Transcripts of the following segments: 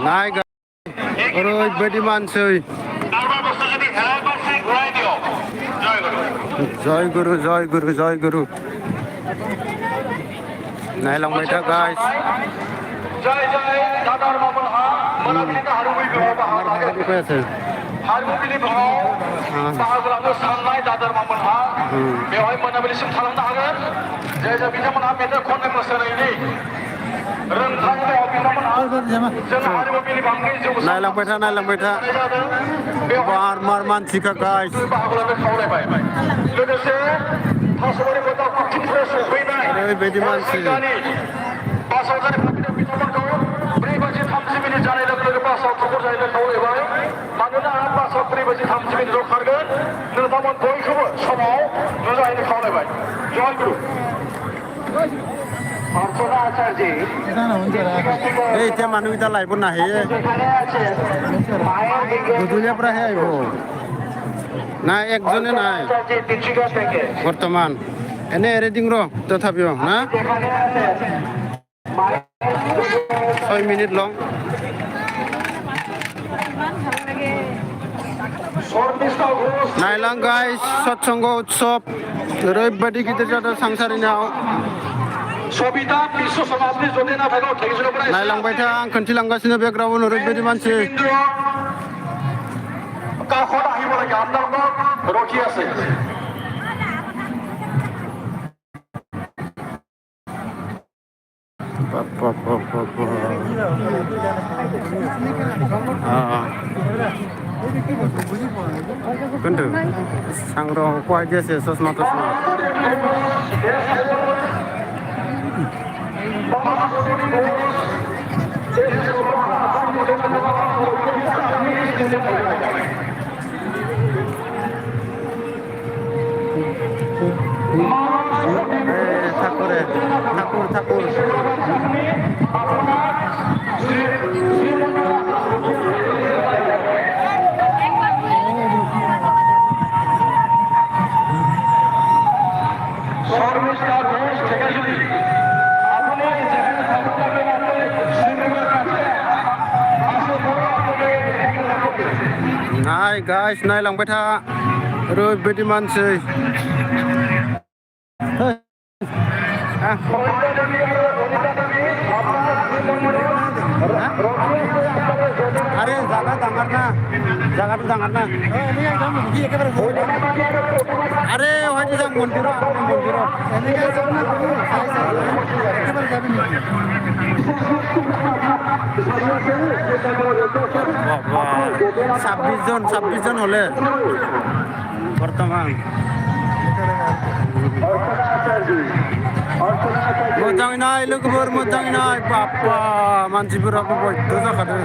নাই ओरैबायदि मानसै जय गुरु जय गुरु जय गुरु नायलांबाय था गाइस जय जय दादार मामोनहा मोनाबिलिनि हारिमुनि बिफाव बाहागो लागोन हारिमुनि बिफाव बाहागो लानो साननाय दादार मामोनहा बेवहाय मोनाबिलिसिम थालांनो हागोन जय जय बिथांमोनहा मेथाइ खननाय मोसानायनि नायलांबाय था बार मार मानसिखा गाइस लोगोसे थासबारि बोदाव कुथिनिफ्राय सफैनाय ओरैबायदि मानसि बासाव जानाय बिथांमोनखौ 4:30 जानाय लोगो लोगो बासाव थुबुर जाहैनो खावलायबाय मानोना बासाव 4:30 खारगोन नोंथांमोन बयखौबो समाव नुजाहैनो खावलायबाय जय गुरु अर्चना आचार्य এই এতিয়া মানুহকেইটা লাইভ নাহে গধূলিৰ পৰাহে আহিব নাই একজনে নাই বৰ্তমান এনে ৰেডিং ৰ তথাপিও না 6 মিনিট লং नायलां गाइस सत्संग उत्सव ओरैबायदि गिदिर जादों सांसारिनाव नायलांबाय था आं खोन्थिलांगासिनो बेकग्राउन्ड ओरैबायदि मानसि Kuntu, sangro kuai dia sih sosma tosma. Thakur. Hai guys, नायलांबाय था ओरैबायदि मानसि अरे जागा दांगार ना अरे वहाय जा मंदिर ছাব্বিশ জন হলে বর্তমান मोजाङै नाय लोगोफोर मोजाङै नाय बाप्पा मानसिफोराबो बयद्ध जाखादों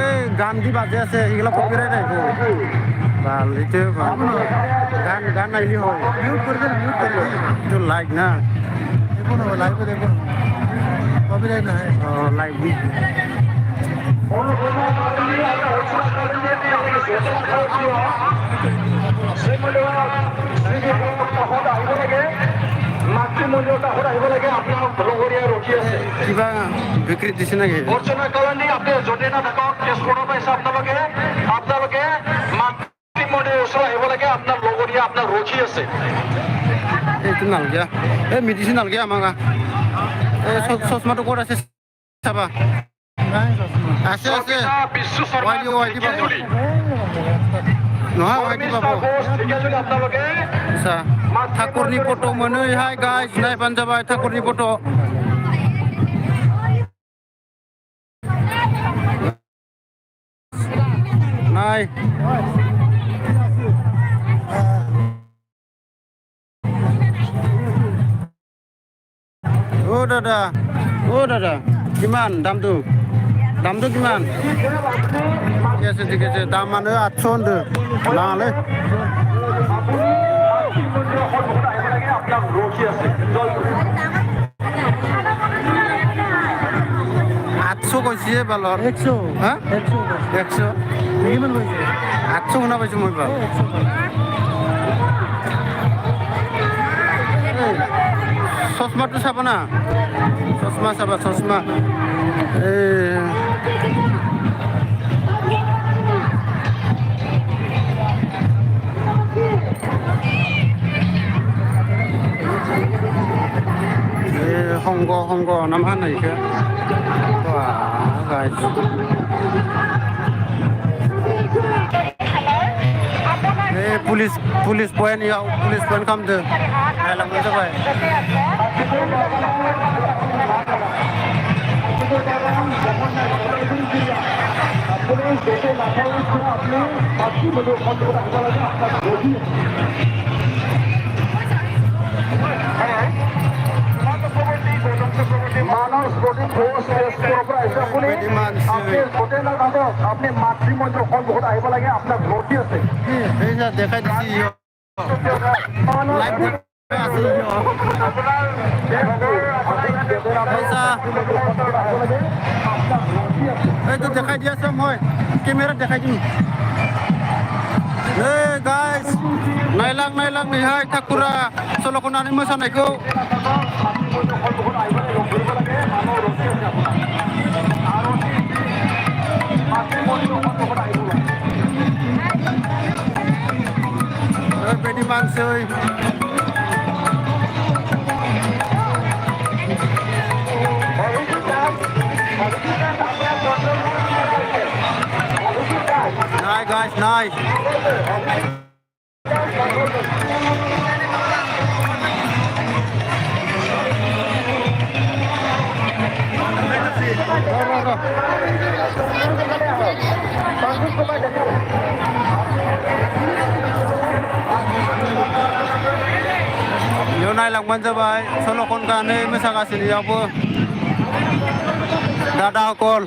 ओइ गान दि बाजे আছে এগুলা কপিরাইট আইবো বালিতে গান নাইলি হয় মিউট করে তো লাইক না দেখুন লাইভে দেখুন কপিরাইট না লাইভ কিবা বিক্রি দিছে নাকি অৰ্চনা কালানী আপুনি য'তে না থাকক তেজপুৰৰ পাইছে আপোনালোকে মাতৃমন্দিৰ ওচৰত আহিব লাগে আপোনাৰ লগৰীয়া আপোনাৰ ৰখি আছে এইটো নালগিয়া এই মেডিচিন নালগিয়া আমাক এই চশমাটো ক'ত আছে চাবা আছে ওয়াইডি পাবো নহয় ওয়াইডি পাবো আচ্ছা ঠাকুরনি ফটো মনে হাই গাইস নাইবান যাবাय ঠাকুরনি ফটো নাই ও দাদা কিমান দামটো কিমান ঠিক আছে দামানো 800 होनदो लाङालै आठश কৈছে বালৰ 100 হা 100 কিমান কৈছে 800 শুনা পাইছো মই বাল চশমাটো চাব না চশমা চাবা চশমা সংঘ নাম হোৱা নাই पुलिस पॉइंट या पुलिस पॉइंट खालामदो नायलांबानो जाबाय আপনি মাতৃমন্দিৰ সন্মুখত আহিব লাগে আপোনাৰ ভৰ্তি আছে দেখাই দিছি এইটো দেখাই দি আছো মই কেমেৰাত দেখাই দিম गाइस नायलां नैहाय ठाकुरा सल' खननानै मोसानायखौ ओरैबायदि मानसै नाय गाइस नाय Yo naयलांबानो जाबाय सल' खननानै मोसागासिनो इयावबो दादा सकल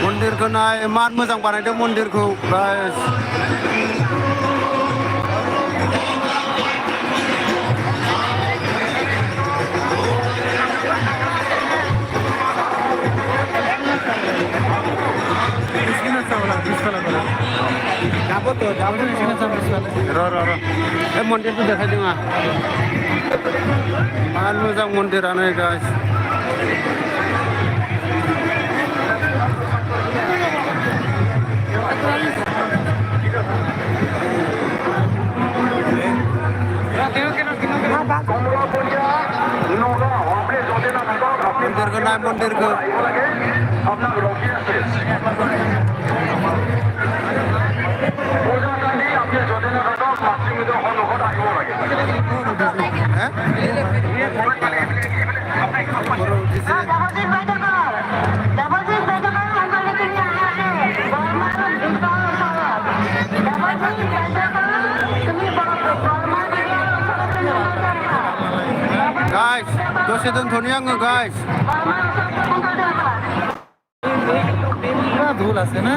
मन्दिरखौ नाय इमान मोजां बानायदों मन्दिरखौ गाइस मन्दिरखौ देखायदों आं इमान मोजां मन्दिरानो गाइस मंदिर को नाम मंदिर को guys दसे दोनथ'नि आङो गाइस ধুল আছে না